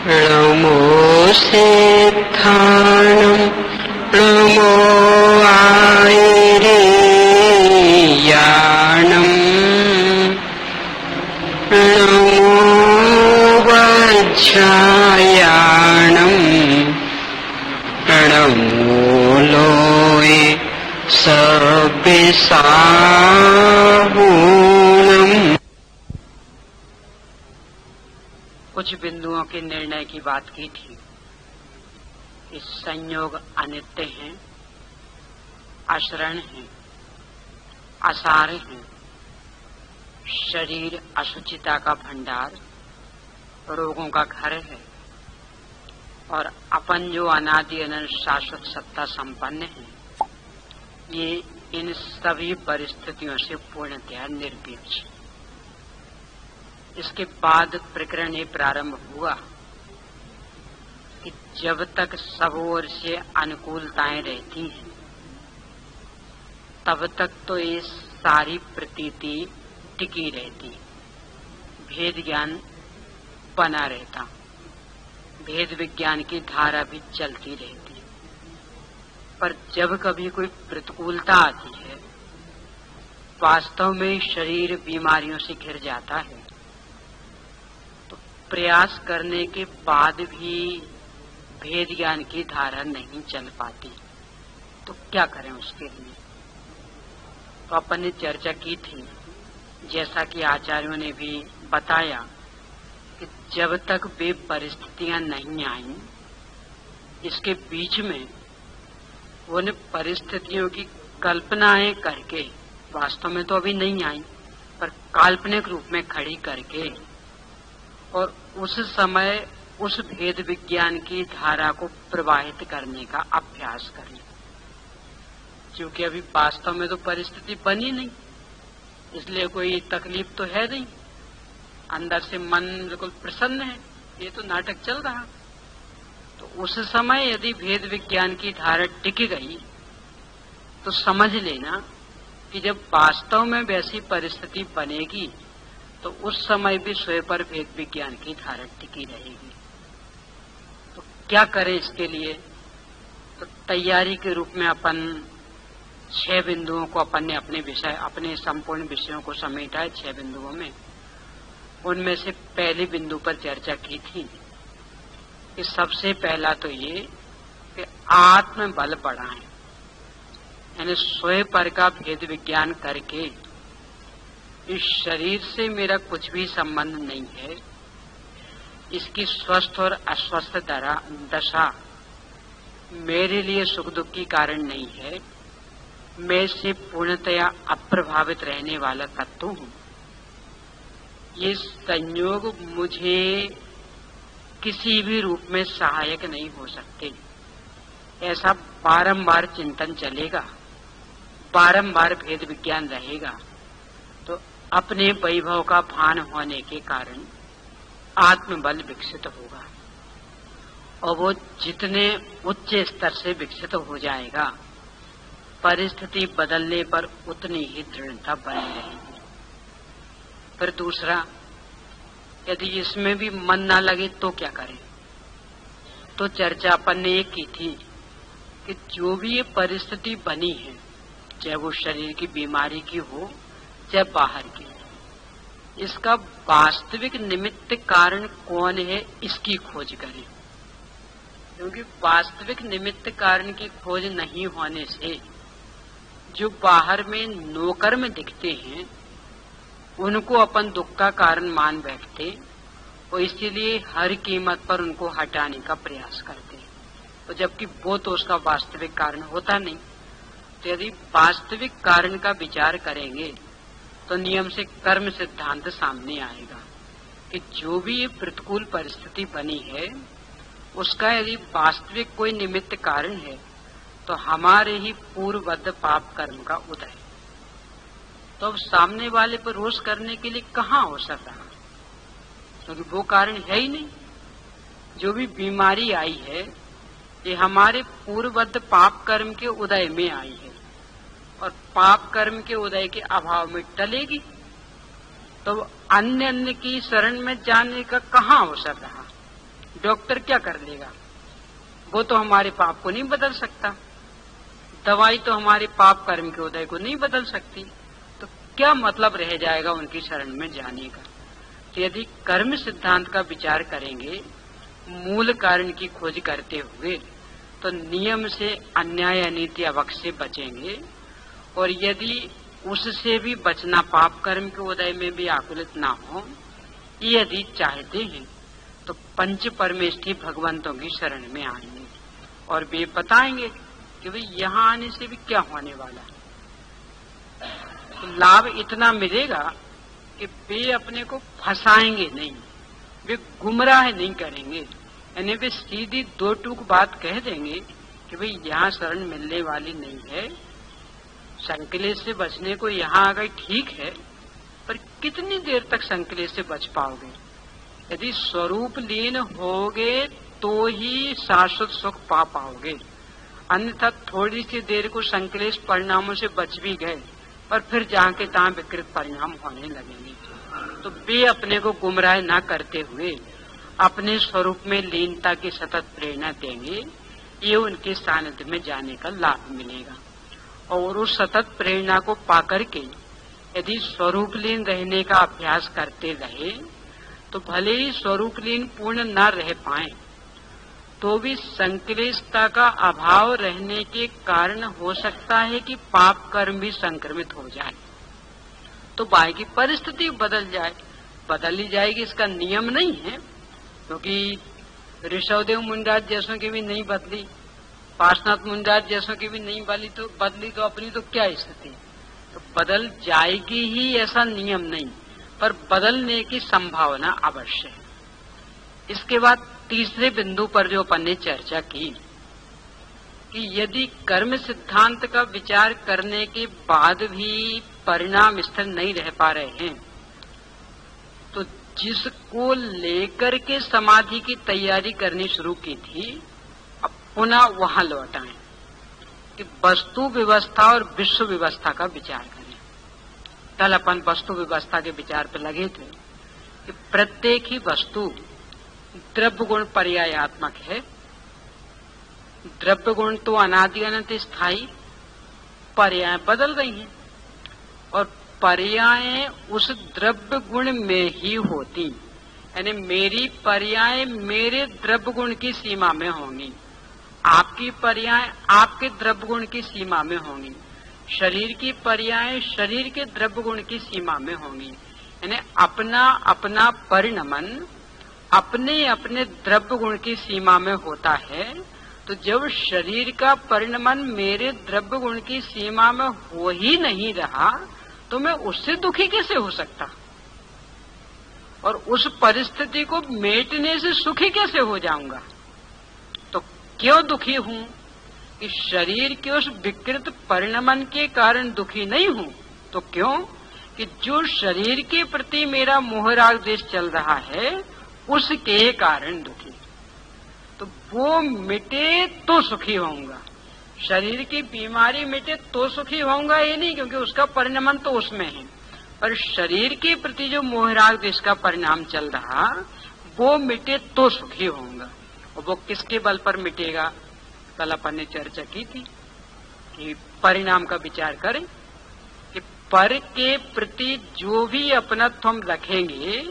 नमो सिद्धाणं नमो आयरेयाणं नमो वज्रायाणं नमो लोये सविसाहूणम्। कुछ बिंदुओं के निर्णय की बात की थी कि संयोग अनित्य हैं, अशरण हैं, असार हैं, शरीर अशुचिता का भंडार, रोगों का घर है और अपन जो अनादि अनंत शाश्वत सत्ता संपन्न है, ये इन सभी परिस्थितियों से पूर्णतया निर्भीक है। इसके बाद प्रकरण ये प्रारंभ हुआ कि जब तक सब ओर से अनुकूलताएं रहती हैं तब तक तो ये सारी प्रतीति टिकी रहती, भेद ज्ञान बना रहता, भेद विज्ञान की धारा भी चलती रहती। पर जब कभी कोई प्रतिकूलता आती है, वास्तव में शरीर बीमारियों से घिर जाता है, प्रयास करने के बाद भी भेद ज्ञान की धारा नहीं चल पाती, तो क्या करें उसके लिए? तो अपन ने चर्चा की थी, जैसा कि आचार्यों ने भी बताया, कि जब तक वे परिस्थितियां नहीं आईं, इसके बीच में उन परिस्थितियों की कल्पनाएं करके, वास्तव में तो अभी नहीं आई, पर काल्पनिक रूप में खड़ी करके और उस समय उस भेद विज्ञान की धारा को प्रवाहित करने का अभ्यास करें। क्योंकि अभी वास्तव में तो परिस्थिति बनी नहीं, इसलिए कोई तकलीफ तो है नहीं, अंदर से मन बिल्कुल प्रसन्न है, ये तो नाटक चल रहा। तो उस समय यदि भेद विज्ञान की धारा टिक गई तो समझ लेना कि जब वास्तव में वैसी परिस्थिति बनेगी तो उस समय भी स्वयं पर भेद विज्ञान की धारा टिकी रहेगी। तो क्या करें इसके लिए? तो तैयारी के रूप में अपन 6 बिंदुओं को अपन ने अपने संपूर्ण विषयों को समेटा है 6 बिंदुओं में। उनमें से पहले बिंदु पर चर्चा की थी कि सबसे पहला तो ये कि आत्म बल बढ़ाएं, यानी स्वयं पर का भेद विज्ञान करके इस शरीर से मेरा कुछ भी संबंध नहीं है, इसकी स्वस्थ और अस्वस्थ दशा मेरे लिए सुख दुख की कारण नहीं है, मैं इससे पूर्णतया अप्रभावित रहने वाला तत्व हूँ। ये संयोग मुझे किसी भी रूप में सहायक नहीं हो सकते, ऐसा बारंबार चिंतन चलेगा, बारंबार भेद विज्ञान रहेगा, तो अपने वैभव का भान होने के कारण आत्मबल विकसित होगा और वो जितने उच्च स्तर से विकसित हो जाएगा, परिस्थिति बदलने पर उतनी ही दृढ़ता बनी रहेगी। फिर दूसरा, यदि इसमें भी मन ना लगे तो क्या करें? तो चर्चा अपन ने एक की थी कि जो भी ये परिस्थिति बनी है, चाहे वो शरीर की बीमारी की हो चाहे बाहर की, इसका वास्तविक निमित्त कारण कौन है, इसकी खोज करें। क्योंकि वास्तविक निमित्त कारण की खोज नहीं होने से जो बाहर में नौकर में दिखते हैं उनको अपन दुख का कारण मान बैठते और इसीलिए हर कीमत पर उनको हटाने का प्रयास करते, तो जबकि वो तो उसका वास्तविक कारण होता नहीं। तो यदि वास्तविक कारण का विचार करेंगे तो नियम से कर्म सिद्धांत सामने आएगा कि जो भी ये प्रतिकूल परिस्थिति बनी है उसका यदि वास्तविक कोई निमित्त कारण है तो हमारे ही पूर्वबद्ध पाप कर्म का उदय। तो अब सामने वाले पर रोष करने के लिए कहाँ अवसर रहा, क्योंकि वो कारण है ही नहीं। जो भी बीमारी आई है ये हमारे पूर्वबद्ध पाप कर्म के उदय में आई है और पाप कर्म के उदय के अभाव में टलेगी, तो अन्य की शरण में जाने का कहाँ अवसर रहा। डॉक्टर क्या कर लेगा? वो तो हमारे पाप को नहीं बदल सकता, दवाई तो हमारे पाप कर्म के उदय को नहीं बदल सकती, तो क्या मतलब रह जाएगा उनकी शरण में जाने का? तो यदि कर्म सिद्धांत का विचार करेंगे मूल कारण की खोज करते हुए, तो नियम से अन्याय अनीति अवक्ष से बचेंगे। और यदि उससे भी बचना पाप कर्म के उदय में भी आकुलित ना हो, यदि चाहते हैं तो पंच परमेष्ठी भगवंतों की शरण में आएंगे और वे बताएंगे कि भाई यहाँ आने से भी क्या होने वाला है। तो लाभ इतना मिलेगा कि वे अपने को फंसाएंगे नहीं, वे गुमराह नहीं करेंगे, यानी वे सीधी दो टूक बात कह देंगे कि भाई यहाँ शरण मिलने वाली नहीं है, संकलेश से बचने को यहाँ आ गए ठीक है, पर कितनी देर तक संकलेश से बच पाओगे? यदि स्वरूप लीन होगे तो ही शाश्वत सुख पा पाओगे, अन्यथा थोड़ी सी देर को संकलेश परिणामों से बच भी गए और फिर जहाँ के तहाँ विकृत परिणाम होने लगेंगे। तो वे अपने को गुमराह न करते हुए अपने स्वरूप में लीनता की सतत प्रेरणा देंगे, ये उनके सानिध्य में जाने का लाभ मिलेगा। और उस सतत प्रेरणा को पाकर के यदि स्वरूप लीन रहने का अभ्यास करते रहे तो भले ही स्वरूप लीन पूर्ण न रह पाए तो भी संक्लेशता का अभाव रहने के कारण हो सकता है कि पाप कर्म भी संक्रमित हो जाए, तो बाहर की परिस्थिति बदल जाए, बदल ही जाएगी, इसका नियम नहीं है, क्योंकि ऋषभदेव मुंडराज जैसों की भी नहीं बदली, पार्श्वनाथ मुंडराज जैसों की भी नहीं बदली तो अपनी तो क्या स्थिति, तो बदल जाएगी ही ऐसा नियम नहीं, पर बदलने की संभावना अवश्य है। इसके बाद तीसरे बिंदु पर जो अपन ने चर्चा की कि यदि कर्म सिद्धांत का विचार करने के बाद भी परिणाम स्थिर नहीं रह पा रहे हैं, तो जिसको लेकर के समाधि की तैयारी करनी शुरू की थी अब पुनः वहां लौट आए कि वस्तु व्यवस्था और विश्व व्यवस्था का विचार करें। कल अपन वस्तु व्यवस्था के विचार पर लगे थे कि प्रत्येक ही वस्तु द्रव्य गुण पर्यायात्मक है। द्रव्य गुण तो अनादि अनंत स्थायी, पर्याय बदल रही हैं और पर्याय उस द्रव्य गुण में ही होती, यानी मेरी पर्याय मेरे द्रव्य गुण की सीमा में होंगी, आपकी पर्याय आपके द्रव्य गुण की सीमा में होंगी, शरीर की पर्याय शरीर के द्रव्य गुण की सीमा में होंगी, यानी अपना अपना परिणमन अपने अपने द्रव्य गुण की सीमा में होता है। तो जब शरीर का परिणमन मेरे द्रव्य गुण की सीमा में हो ही नहीं रहा तो मैं उससे दुखी कैसे हो सकता, और उस परिस्थिति को मेटने से सुखी कैसे हो जाऊंगा? तो क्यों दुखी हूं कि शरीर के उस विकृत परिणमन के कारण दुखी नहीं हूं, तो क्यों कि जो शरीर के प्रति मेरा मोह राग द्वेष चल रहा है उसके कारण दुखी। तो वो मिटे तो सुखी होऊंगा, शरीर की बीमारी मिटे तो सुखी होऊंगा ये नहीं, क्योंकि उसका परिणमन तो उसमें है, पर शरीर के प्रति जो मोह राग द्वेष का परिणाम चल रहा वो मिटे तो सुखी होऊंगा। और वो किसके बल पर मिटेगा? कल अपन ने चर्चा की थी कि परिणाम का विचार करें कि पर के प्रति जो भी अपनत्व हम रखेंगे,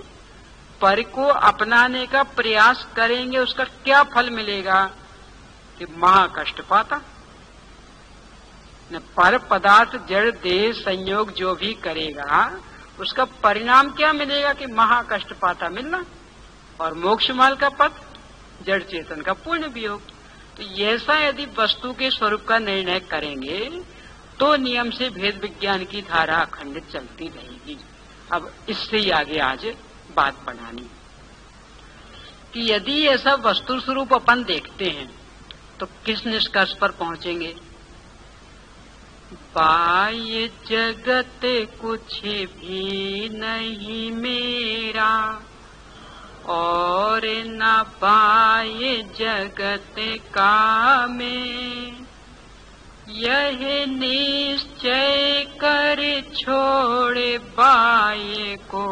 पर को अपनाने का प्रयास करेंगे, उसका क्या फल मिलेगा कि महाकष्ट पाता। न पर पदार्थ जड़ देह संयोग जो भी करेगा उसका परिणाम क्या मिलेगा कि महाकष्ट पाता मिलना, और मोक्ष मार्ग का पथ जड़ चेतन का पूर्ण वियोग। तो ऐसा यदि वस्तु के स्वरूप का निर्णय करेंगे तो नियम से भेद विज्ञान की धारा अखंडित चलती रहेगी। अब इससे ही आगे आज बात बढ़ानी कि यदि ऐसा वस्तु स्वरूप अपन देखते हैं तो किस निष्कर्ष पर पहुंचेंगे? बाह्य जगत कुछ भी नहीं मेरा और न बाह्य जगत का मैं, यह निश्चय कर छोड़े बाह्य को,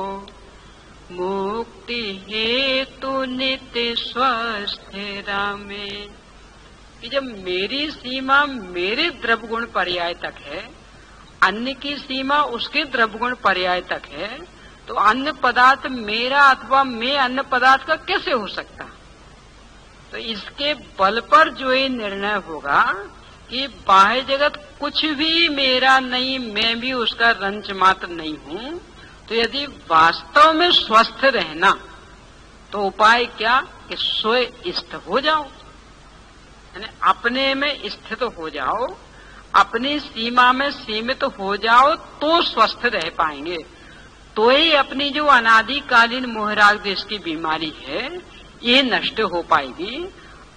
मुक्ति हेतु नित्य स्वस्थ रामे। कि जब मेरी सीमा मेरे द्रव्य गुण पर्याय तक है, अन्य की सीमा उसके द्रव्य गुण पर्याय तक है, तो अन्य पदार्थ मेरा अथवा मैं अन्य पदार्थ का कैसे हो सकता? तो इसके बल पर जो ये निर्णय होगा कि बाह्य जगत कुछ भी मेरा नहीं, मैं भी उसका रंच मात्र नहीं हूं, तो यदि वास्तव में स्वस्थ रहना तो उपाय क्या कि स्वयं स्थित हो जाओ, यानी अपने में स्थित हो जाओ, अपनी सीमा में सीमित हो जाओ, तो स्वस्थ रह पाएंगे। तो ही अपनी जो अनादिकालीन मोहराग देश की बीमारी है ये नष्ट हो पाएगी।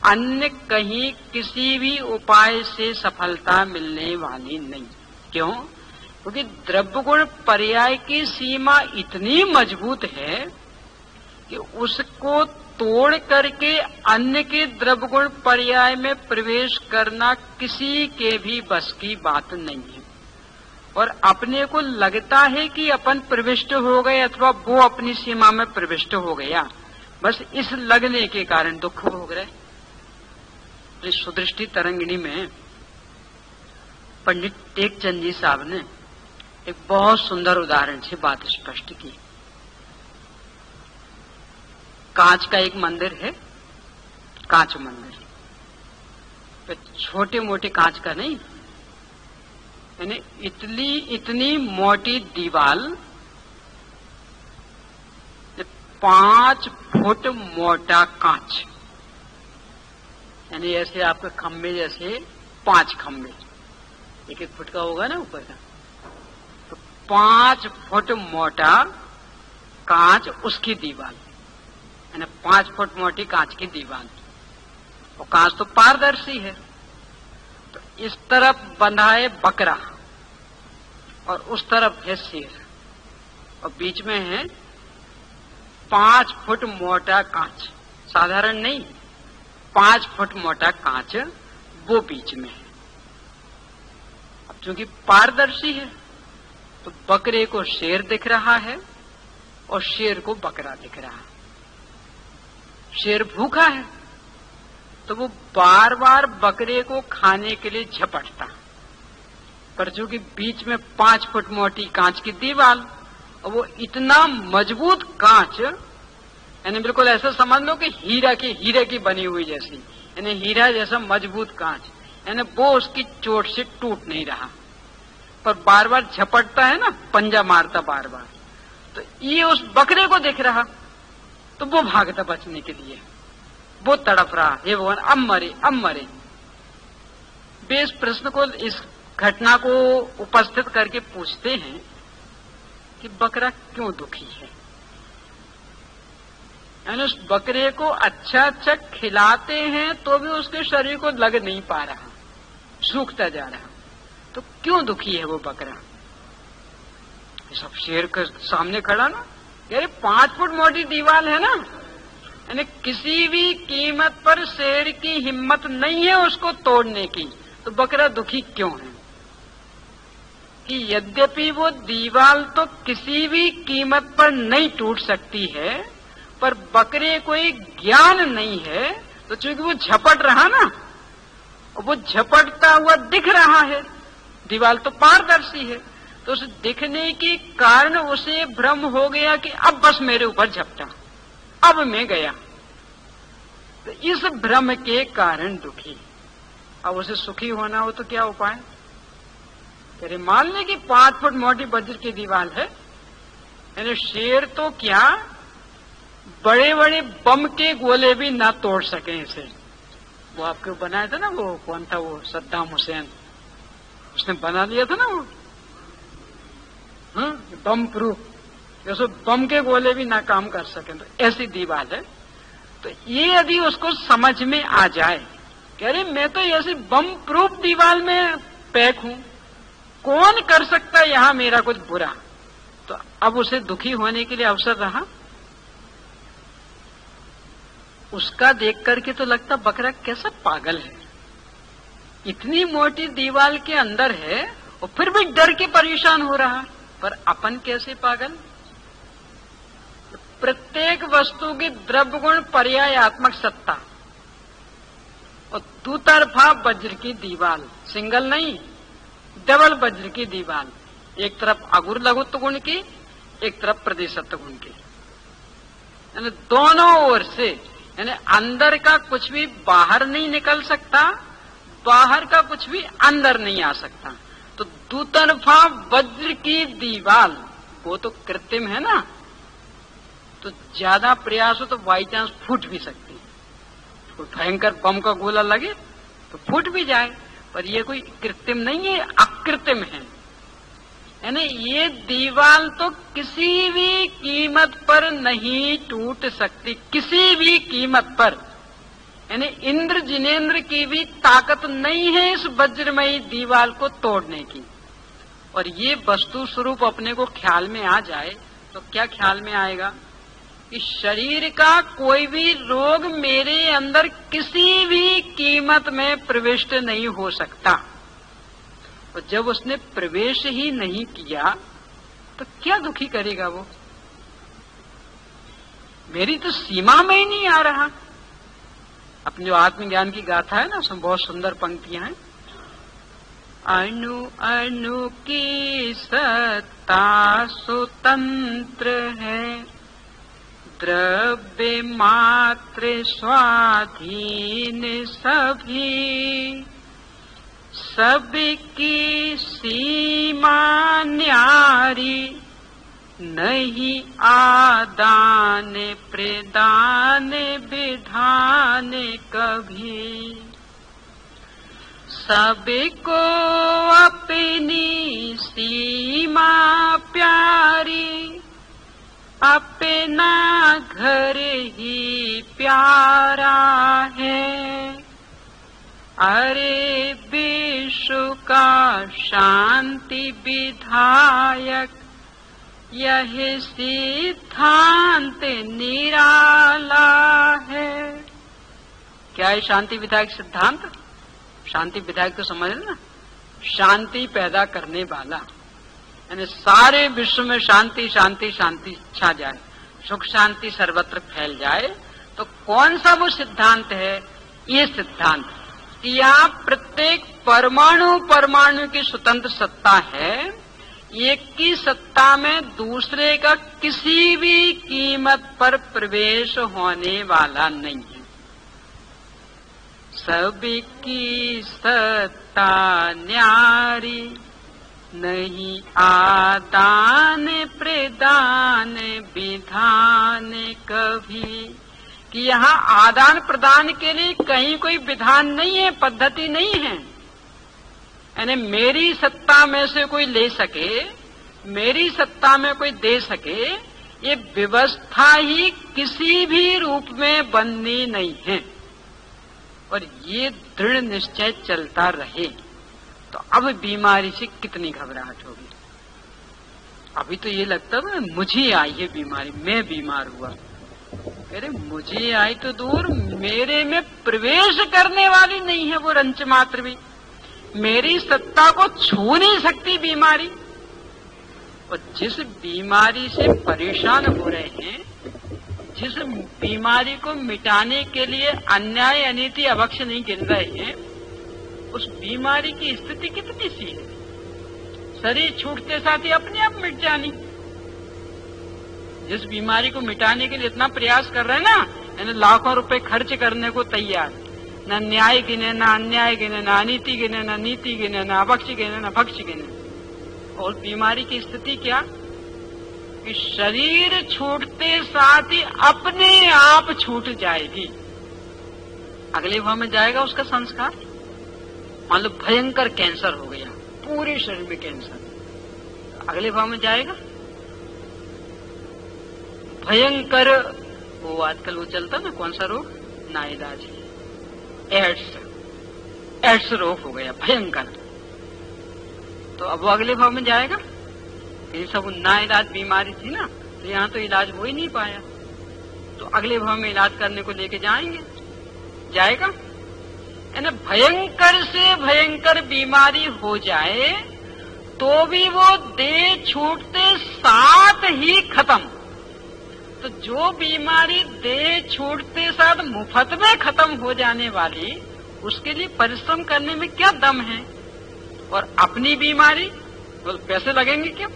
अन्य कहीं किसी भी उपाय से सफलता मिलने वाली नहीं। क्यों? क्योंकि द्रव्य गुण पर्याय की सीमा इतनी मजबूत है कि उसको तोड़ करके अन्य के द्रव्य गुण पर्याय में प्रवेश करना किसी के भी बस की बात नहीं है। और अपने को लगता है कि अपन प्रविष्ट हो गए अथवा वो अपनी सीमा में प्रविष्ट हो गया, बस इस लगने के कारण दुख हो गए। इस सुदृष्टि तरंगिणी में पंडित टेकचंद जी साहब ने एक बहुत सुंदर उदाहरण से बात स्पष्ट की। कांच का एक मंदिर है, कांच मंदिर, तो छोटे मोटे कांच का नहीं, यानी इतनी मोटी दीवाल, 5 फुट मोटा कांच, यानी ऐसे आपके खंबे जैसे 5 खंबे, 1-1 फुट का होगा ना ऊपर का, तो 5 फुट मोटा कांच उसकी दीवार, यानी 5 फुट मोटी कांच की दीवार। और कांच तो पारदर्शी है। तो इस तरफ बंधा है बकरा और उस तरफ है शेर, और बीच में है 5 फुट मोटा कांच, साधारण नहीं, 5 फुट मोटा कांच वो बीच में है। अब चूंकि पारदर्शी है तो बकरे को शेर दिख रहा है और शेर को बकरा दिख रहा है। शेर भूखा है तो वो बार बार बकरे को खाने के लिए झपटता, पर चूंकि बीच में 5 फुट मोटी कांच की दीवार और वो इतना मजबूत कांच, यानी बिल्कुल ऐसा समझ लो कि हीरे की बनी हुई जैसी, यानी हीरा जैसा मजबूत कांच, यानी वो उसकी चोट से टूट नहीं रहा, पर बार बार झपटता है ना, पंजा मारता बार बार, तो ये उस बकरे को दिख रहा, तो वो भागता बचने के लिए, वो तड़प रहा, हे भगवान अब मरे। वे इस प्रश्न को, इस घटना को उपस्थित करके पूछते हैं कि बकरा क्यों दुखी है। यानी उस बकरे को अच्छा खिलाते हैं तो भी उसके शरीर को लग नहीं पा रहा, सूखता जा रहा, तो क्यों दुखी है वो बकरा। सब शेर के सामने खड़ा ना, यार 5 फुट मोटी दीवार है ना, यानी किसी भी कीमत पर शेर की हिम्मत नहीं है उसको तोड़ने की, तो बकरा दुखी क्यों है। कि यद्यपि वो दीवार तो किसी भी कीमत पर नहीं टूट सकती है, पर बकरे को एक ज्ञान नहीं है, तो चूंकि वो झपट रहा ना, वो झपटता हुआ दिख रहा है, दीवार तो पारदर्शी है, तो उस दिखने के कारण उसे भ्रम हो गया कि अब बस मेरे ऊपर झपटा, अब मैं गया, तो इस भ्रम के कारण दुखी। अब उसे सुखी होना हो तो क्या उपाय। तेरे मान ले कि 5 फुट मोटी वज्र की दीवार है, यानी शेर तो क्या बड़े बड़े बम के गोले भी ना तोड़ सके इसे। वो आपके बनाया था ना, वो कौन था, वो सद्दाम हुसैन, उसने बना लिया था ना वो, बम प्रूफ, जैसे बम के गोले भी ना काम कर सके, तो ऐसी दीवार है। तो ये यदि उसको समझ में आ जाए कि अरे मैं तो ऐसी बम प्रूफ दीवार में पैक हूं, कौन कर सकता है यहां मेरा कुछ बुरा, तो अब उसे दुखी होने के लिए अवसर रहा। उसका देख करके तो लगता बकरा कैसा पागल है, इतनी मोटी दीवार के अंदर है और फिर भी डर के परेशान हो रहा, पर अपन कैसे पागल। प्रत्येक वस्तु की द्रव्य गुण पर्यायात्मक सत्ता, और दूतरफा वज्र की दीवाल, सिंगल नहीं डबल वज्र की दीवाल, एक तरफ अगुर लघुत्व गुण की, एक तरफ प्रदेशत्व गुण की, यानी दोनों ओर से, यानी अंदर का कुछ भी बाहर नहीं निकल सकता, बाहर का कुछ भी अंदर नहीं आ सकता। तो दूतरफा वज्र की दीवाल वो तो कृत्रिम है ना, तो ज्यादा प्रयास हो तो बाई चांस फूट भी सकती है, कोई भयंकर बम का गोला लगे तो फूट भी जाए, पर ये कोई कृत्रिम नहीं है, अकृत्रिम है। यानी ये दीवाल तो किसी भी कीमत पर नहीं टूट सकती, किसी भी कीमत पर। यानी इंद्र जिनेन्द्र की भी ताकत नहीं है इस वज्रमयी दीवाल को तोड़ने की। और ये वस्तु स्वरूप अपने को ख्याल में आ जाए तो क्या ख्याल में आएगा कि शरीर का कोई भी रोग मेरे अंदर किसी भी कीमत में प्रविष्ट नहीं हो सकता। और जब उसने प्रवेश ही नहीं किया तो क्या दुखी करेगा वो? मेरी तो सीमा में ही नहीं आ रहा। अपनी जो आत्मज्ञान की गाथा है ना, उसमें बहुत सुंदर पंक्तियां हैं। अणु अणु की सत्ता स्वतंत्र है, द्रव्य मात्र स्वाधीन सभी, सबकी सीमा न्यारी, नहीं आदान प्रदान विधान कभी, सबको अपनी सीमा प्यारी, अपना घर ही प्यारा है। अरे विश्व का शांति विधायक यह सिद्धांत निराला है। क्या है शांति विधायक सिद्धांत? शांति विधायक तो समझ लेना, शांति पैदा करने वाला, यानी सारे विश्व में शांति शांति शांति छा जाए, सुख शांति सर्वत्र फैल जाए। तो कौन सा वो सिद्धांत है? ये सिद्धांत कि यहाँ प्रत्येक परमाणु परमाणु की स्वतंत्र सत्ता है, एक की सत्ता में दूसरे का किसी भी कीमत पर प्रवेश होने वाला नहीं है। सबकी सत्ता न्यारी, नहीं आदान प्रदान विधान कभी, कि यहाँ आदान प्रदान के लिए कहीं कोई विधान नहीं है, पद्धति नहीं है। यानी मेरी सत्ता में से कोई ले सके, मेरी सत्ता में कोई दे सके, ये व्यवस्था ही किसी भी रूप में बननी नहीं है। और ये दृढ़ निश्चय चलता रहे तो अब बीमारी से कितनी घबराहट होगी। अभी तो ये लगता है मुझे आई है बीमारी, मैं बीमार हुआ। अरे मुझे आई तो दूर, मेरे में प्रवेश करने वाली नहीं है वो रंच मात्र भी, मेरी सत्ता को छू नहीं सकती बीमारी। और जिस बीमारी से परेशान हो रहे हैं, जिस बीमारी को मिटाने के लिए अन्याय अनीति अभक्ष नहीं गिन रहे हैं, उस बीमारी की स्थिति कितनी सी है। शरीर छूटते साथ ही अपने आप मिट जानी। जिस बीमारी को मिटाने के लिए इतना प्रयास कर रहे हैं ना, यानी लाखों रुपए खर्च करने को तैयार, न न्याय गिने, न अन्याय गिने, न अनीति गिने, न नीति गिने, न अभक्ष गिने, न भक्ष गिने। और बीमारी की स्थिति क्या कि शरीर छूटते साथ ही अपने आप छूट जाएगी। अगले भाव में जाएगा उसका संस्कार। मान लो भयंकर कैंसर हो गया, पूरे शरीर में कैंसर, अगले भाव में जाएगा भयंकर, वो आजकल वो चलता ना, कौन सा रोग, नाइलाज, एड्स रोग हो गया भयंकर। तो अब वो अगले भाव में जाएगा। ये सब नाइलाज बीमारी थी ना, तो यहाँ तो इलाज हो ही नहीं पाया, तो अगले भाव में इलाज करने को लेके जाएंगे, जाएगा। यानी भयंकर से भयंकर बीमारी हो जाए तो भी वो देह छूटते साथ ही खत्म। तो जो बीमारी देह छूटते साथ मुफ्त में खत्म हो जाने वाली, उसके लिए परिश्रम करने में क्या दम है? और अपनी बीमारी तो पैसे लगेंगे क्या?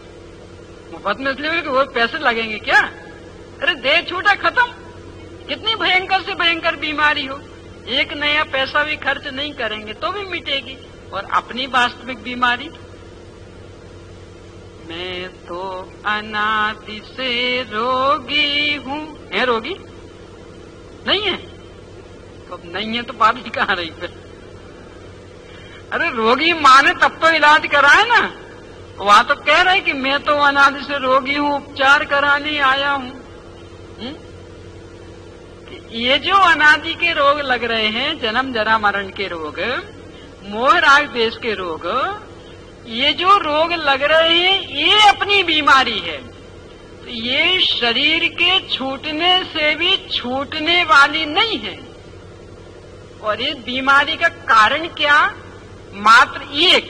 मुफ्त में इसलिए कि वो पैसे लगेंगे क्या? अरे देह छूटा खत्म, कितनी भयंकर से भयंकर बीमारी हो, एक नया पैसा भी खर्च नहीं करेंगे तो भी मिटेगी। और अपनी वास्तविक बीमारी, मैं तो अनादि से रोगी हूँ। है रोगी? नहीं है? तो अब नहीं है तो बात ही कहाँ रही फिर? अरे रोगी माने तब तो इलाज कराए ना। वहां तो कह रहे कि मैं तो अनादि से रोगी हूँ, उपचार कराने आया हूँ। ये जो अनादि के रोग लग रहे हैं, जन्म जरा मरण के रोग, मोह राग द्वेष के रोग, ये जो रोग लग रहे हैं ये अपनी बीमारी है। तो ये शरीर के छूटने से भी छूटने वाली नहीं है। और इस बीमारी का कारण क्या? मात्र एक,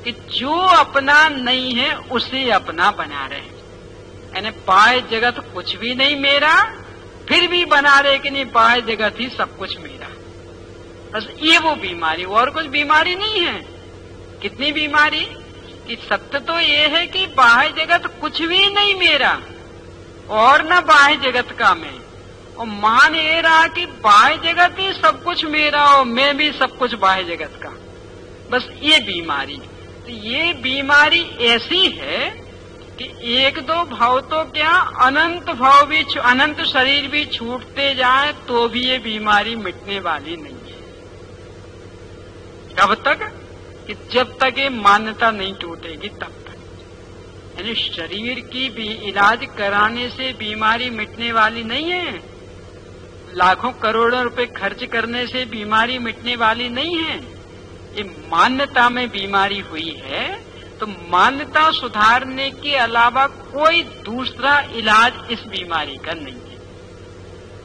कि जो अपना नहीं है उसे अपना बना रहे। यानी बाह्य जगत कुछ भी नहीं मेरा, फिर भी बना रहे कि नहीं बाह्य जगत ही सब कुछ मेरा। बस ये वो बीमारी, और कुछ बीमारी नहीं है। कितनी बीमारी? कि सत्य तो ये है कि बाह्य जगत कुछ भी नहीं मेरा और न बाह्य जगत का मैं, और मान ये रहा कि बाह्य जगत ही सब कुछ मेरा और मैं भी सब कुछ बाह्य जगत का। बस ये बीमारी। तो ये बीमारी ऐसी है कि एक दो भाव तो क्या, अनंत भाव भी, अनंत शरीर भी छूटते जाए तो भी ये बीमारी मिटने वाली नहीं है। कब तक? कि जब तक ये मान्यता नहीं टूटेगी तब तक। यानी शरीर की भी इलाज कराने से बीमारी मिटने वाली नहीं है, लाखों करोड़ों रुपए खर्च करने से बीमारी मिटने वाली नहीं है। ये मान्यता में बीमारी हुई है, तो मान्यता सुधारने के अलावा कोई दूसरा इलाज इस बीमारी का नहीं है।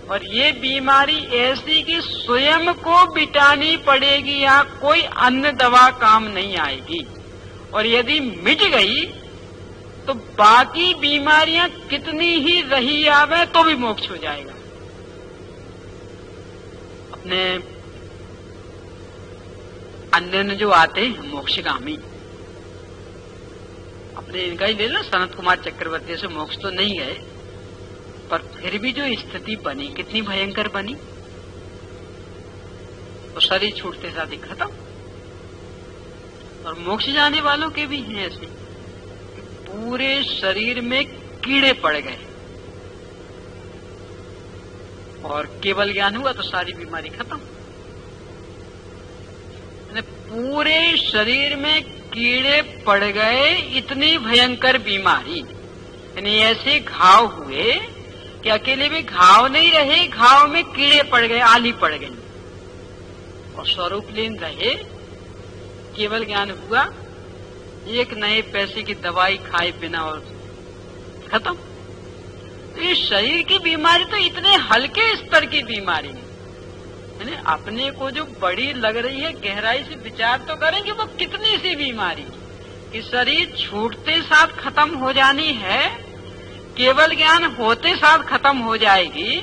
और ये बीमारी ऐसी कि स्वयं को मिटानी पड़ेगी, यहाँ कोई अन्य दवा काम नहीं आएगी। और यदि मिट गई तो बाकी बीमारियां कितनी ही रही आवे तो भी मोक्ष हो जाएगा। अपने अन्य जो आते हैं मोक्षगामी, अपने इनका ही ले लो, सनत कुमार चक्रवर्ती से मोक्ष तो नहीं गए, पर फिर भी जो स्थिति बनी कितनी भयंकर बनी। तो शरीर छूटते साथ ही खत्म। और मोक्ष जाने वालों के भी हैं ऐसे, पूरे शरीर में कीड़े पड़ गए और केवल ज्ञान हुआ तो सारी बीमारी खत्म। पूरे शरीर में कीड़े पड़ गए, इतनी भयंकर बीमारी। यानी ऐसे घाव हुए कि अकेले में घाव नहीं रहे, घाव में कीड़े पड़ गए, आली पड़ गई। और स्वरूप लीन रहे, केवल ज्ञान हुआ, एक नए पैसे की दवाई खाए बिना और खत्म। तो ये शरीर की बीमारी तो इतने हल्के स्तर की बीमारी है। अपने को जो बड़ी लग रही है, गहराई से विचार तो करें कि वो कितनी सी बीमारी कि शरीर छूटते साथ खत्म हो जानी है, केवल ज्ञान होते साथ खत्म हो जाएगी।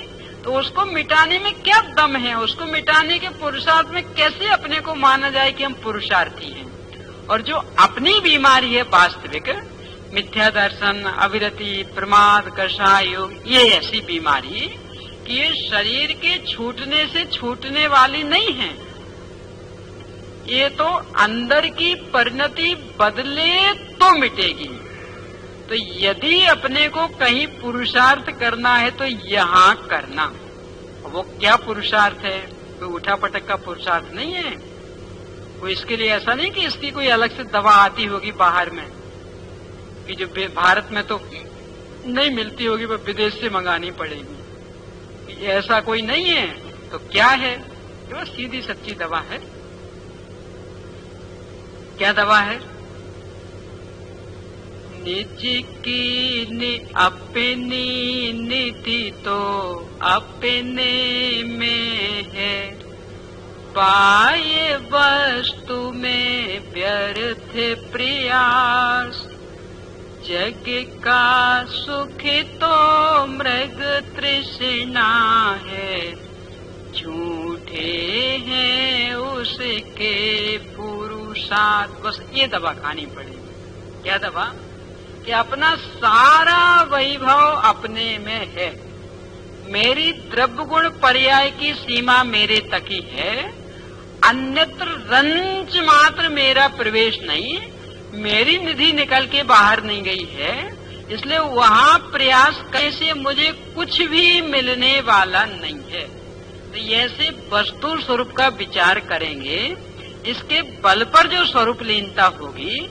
तो उसको मिटाने में क्या दम है? उसको मिटाने के पुरुषार्थ में कैसे अपने को माना जाए कि हम पुरुषार्थी हैं? और जो अपनी बीमारी है वास्तविक, मिथ्या दर्शन, अविरति, प्रमाद, कषाय योग, ये ऐसी बीमारी कि ये शरीर के छूटने से छूटने वाली नहीं है। ये तो अंदर की परिणति बदले तो मिटेगी। तो यदि अपने को कहीं पुरुषार्थ करना है तो यहाँ करना। वो क्या पुरुषार्थ है? कोई उठा पटक का पुरुषार्थ नहीं है। वो इसके लिए ऐसा नहीं कि इसकी कोई अलग से दवा आती होगी बाहर में, कि जो भारत में तो नहीं मिलती होगी, वो विदेश से मंगानी पड़ेगी। ऐसा कोई नहीं है। तो क्या है? वो सीधी सच्ची दवा है। क्या दवा है? निज की अपनी नीति तो अपने में है, पाए वस्तु में व्यर्थ प्रयास, जग का सुख तो मृग तृष्णा है, झूठे हैं उसके पुरुषार्थ। बस ये दवा खानी पड़ेगी। क्या दवा? कि अपना सारा वैभव अपने में है, मेरी द्रव्य गुण पर्याय की सीमा मेरे तक ही है, अन्यत्र रंच मात्र मेरा प्रवेश नहीं है, मेरी निधि निकल के बाहर नहीं गई है, इसलिए वहां प्रयास करने से मुझे कुछ भी मिलने वाला नहीं है। तो ऐसे वस्तु स्वरूप का विचार करेंगे, इसके बल पर जो स्वरूप लीनता होगी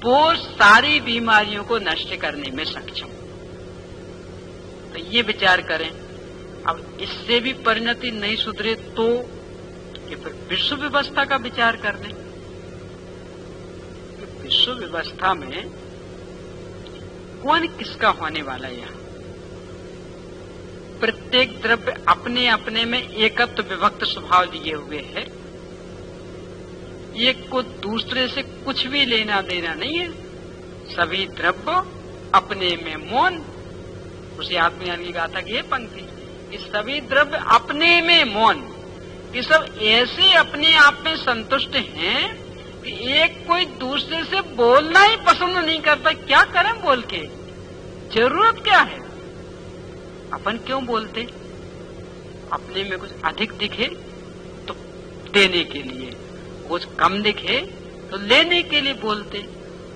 वो सारी बीमारियों को नष्ट करने में सक्षम। तो ये विचार करें। अब इससे भी परिणति नहीं सुधरे तो कि फिर विश्व व्यवस्था का विचार कर लें। विश्व व्यवस्था में कौन किसका होने वाला है? यहाँ प्रत्येक द्रव्य अपने अपने में एकत्व विभक्त स्वभाव लिए हुए है, एक को दूसरे से कुछ भी लेना देना नहीं है। सभी द्रव्य अपने में मौन। उसी आत्मज्ञान की गाथा की है पंक्ति कि सभी द्रव्य अपने में मौन, कि सब ऐसे अपने आप में संतुष्ट हैं कि एक कोई दूसरे से बोलना ही पसंद नहीं करता। क्या करें बोल के? जरूरत क्या है? अपन क्यों बोलते? अपने में कुछ अधिक दिखे तो देने के लिए, कुछ कम दिखे तो लेने के लिए बोलते।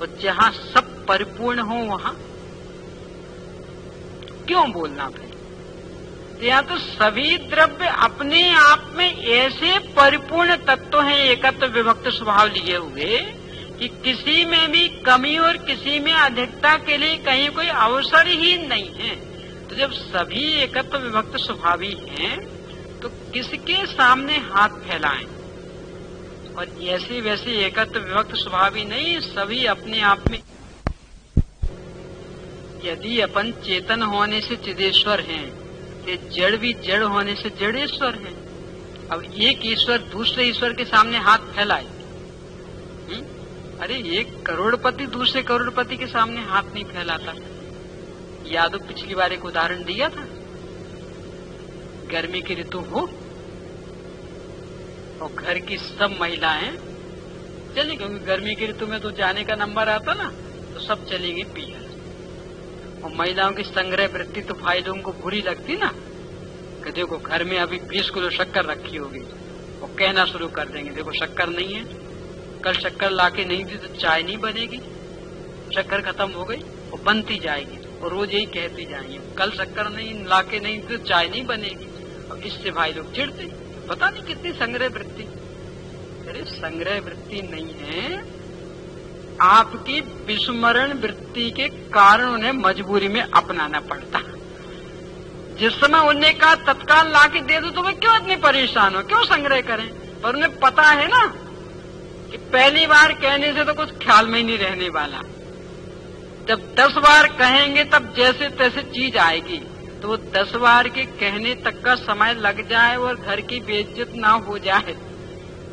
और जहां सब परिपूर्ण हो वहां क्यों बोलना फिर? या तो सभी द्रव्य अपने आप में ऐसे परिपूर्ण तत्व हैं, एकत्व विभक्त स्वभाव लिए हुए, कि किसी में भी कमी और किसी में अधिकता के लिए कहीं कोई अवसर ही नहीं है। तो जब सभी एकत्व विभक्त स्वभावी हैं तो किसके सामने हाथ फैलाएं? और ऐसे वैसे एकत्व विभक्त स्वभावी नहीं, सभी अपने आप में। यदि अपन चेतन होने से चिदेश्वर हैं, ये जड़ भी जड़ होने से जड़ेश्वर है। अब एक ईश्वर दूसरे ईश्वर के सामने हाथ फैलाए, अरे एक करोड़पति दूसरे करोड़पति के सामने हाथ नहीं फैलाता। याद हो पिछली बार एक उदाहरण दिया था, गर्मी की ऋतु हो और घर की सब महिलाएं चली, क्योंकि गर्मी की ऋतु में तो जाने का नंबर आता ना, तो सब चलेंगे पीहर। और महिलाओं की संग्रह वृत्ति तो भाई लोगों को बुरी लगती ना, कि देखो घर में अभी 20 किलो शक्कर रखी होगी, और कहना शुरू कर देंगे देखो शक्कर नहीं है, कल शक्कर लाके नहीं दी तो चाय नहीं बनेगी, शक्कर खत्म हो गई और बनती जाएगी, और रोज यही कहती जाएंगे कल शक्कर नहीं लाके नहीं दी तो चाय नहीं बनेगी। और इससे भाई लोग चिढ़ते, पता नहीं कितनी संग्रह वृत्ति। अरे संग्रह वृत्ति नहीं है, आपकी विस्मरण वृत्ति के कारण उन्हें मजबूरी में अपनाना पड़ता। जिस समय उन्हें कहा तत्काल लाके दे दो तो वे क्यों इतने परेशान हो, क्यों संग्रह करें? पर उन्हें पता है ना कि पहली बार कहने से तो कुछ ख्याल में ही नहीं रहने वाला। जब 10 बार कहेंगे तब जैसे तैसे चीज आएगी, तो वो 10 बार के कहने तक का समय लग जाए और घर की बेइज्जत ना हो जाए,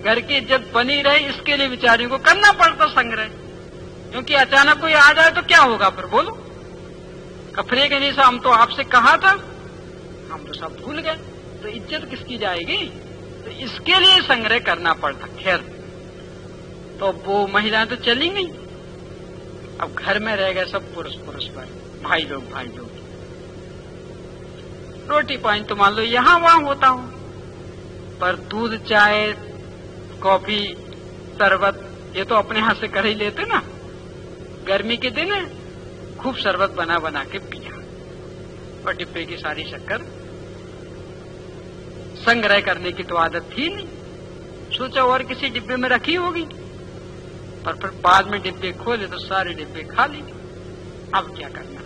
घर की इज्जत बनी रहे, इसके लिए बेचारियों को करना पड़ता संग्रह। क्योंकि अचानक कोई आ जाए तो क्या होगा फिर? बोलो, कफरे के नीचे हम तो आपसे कहा था, हम तो सब भूल गए, तो इज्जत किसकी जाएगी? तो इसके लिए संग्रह करना पड़ता। खैर, तो वो महिलाएं तो चली गई, अब घर में रह गए सब पुरुष पर भाई लोग। रोटी पानी तो मान लो यहाँ वहां होता हो, पर दूध चाय कॉफी शरबत ये तो अपने हाथ से कर ही लेते ना। गर्मी के दिन खूब शरबत बना बना के पिया, और डिब्बे की सारी शक्कर संग्रह करने की तो आदत थी नहीं, सोचा और किसी डिब्बे में रखी होगी, पर फिर बाद में डिब्बे खोले तो सारे डिब्बे खाली। अब क्या करना?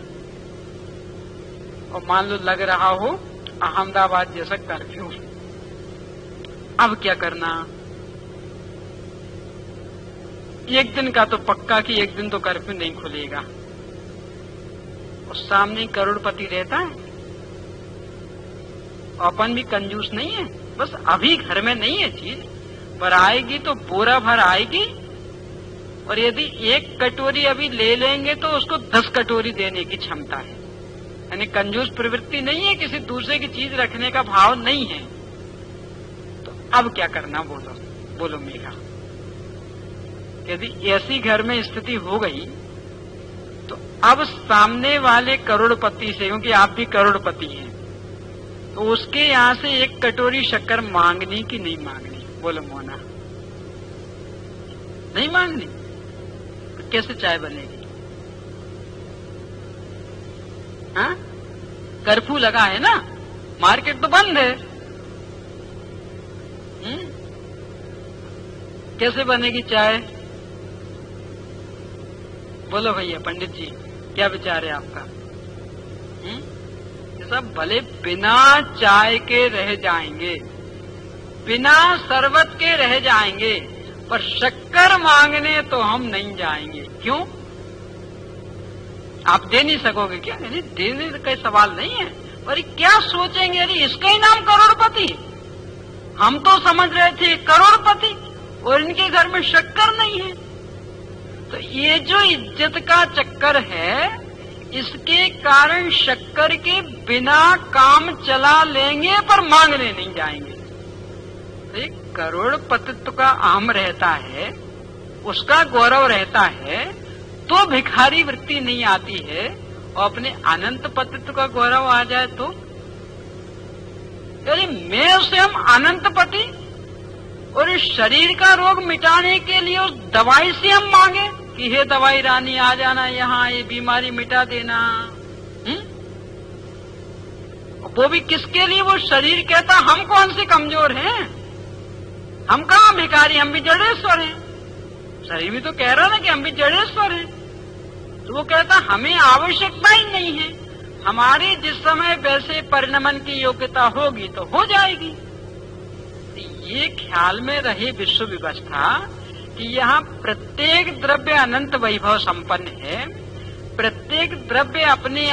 और मान लो लग रहा हो अहमदाबाद जैसा कर्फ्यू, अब क्या करना? एक दिन का तो पक्का कि एक दिन तो कर्फ्यू नहीं खुलेगा, और सामने करोड़पति रहता है, अपन भी कंजूस नहीं है, बस अभी घर में नहीं है चीज, पर आएगी तो बोरा भर आएगी और यदि एक कटोरी अभी ले लेंगे तो उसको 10 कटोरी देने की क्षमता है। यानी कंजूस प्रवृत्ति नहीं है, किसी दूसरे की चीज रखने का भाव नहीं है। तो अब क्या करना, बोलो मेघा। यदि ऐसी घर में स्थिति हो गई तो अब सामने वाले करोड़पति से, क्योंकि आप भी करोड़पति हैं, तो उसके यहां से एक कटोरी शक्कर मांगनी कि नहीं मांगनी? बोलो मोना। नहीं मांगनी तो कैसे चाय बनेगी? हाँ, कर्फ्यू लगा है ना, मार्केट तो बंद है। कैसे बनेगी चाय? बोलो भैया, पंडित जी क्या विचार है आपका? सब भले बिना चाय के रह जाएंगे, बिना शरबत के रह जाएंगे, पर शक्कर मांगने तो हम नहीं जाएंगे। क्यों? आप दे नहीं सकोगे क्या? नहीं, देने का सवाल नहीं है, पर क्या सोचेंगे, अरे इसका ही नाम करोड़पति। हम तो समझ रहे थे करोड़पति और इनके घर में शक्कर नहीं है। तो ये जो इज्जत का चक्कर है, इसके कारण शक्कर के बिना काम चला लेंगे पर मांगने नहीं जाएंगे। एक करोड़पतित्व का आम रहता है, उसका गौरव रहता है, तो भिखारी वृत्ति नहीं आती है। और अपने अनंत पतित्व का गौरव आ जाए तो यदि मैं उसे हम अनंत पति और इस शरीर का रोग मिटाने के लिए उस दवाई से हम मांगे कि हे दवाई रानी आ जाना यहाँ, ये बीमारी मिटा देना। वो भी किसके लिए? वो शरीर कहता हम कौन से कमजोर हैं, हम कहाँ भिखारी, हम भी जड़ेश्वर हैं। शरीर भी तो कह रहा ना कि हम भी जड़ेश्वर हैं। तो वो कहता हमें आवश्यकता ही नहीं है, हमारी जिस समय वैसे परिणमन की योग्यता होगी तो हो जाएगी। ये ख्याल में रही विश्व व्यवस्था कि यहाँ प्रत्येक द्रव्य अनंत वैभव संपन्न है, प्रत्येक द्रव्य अपने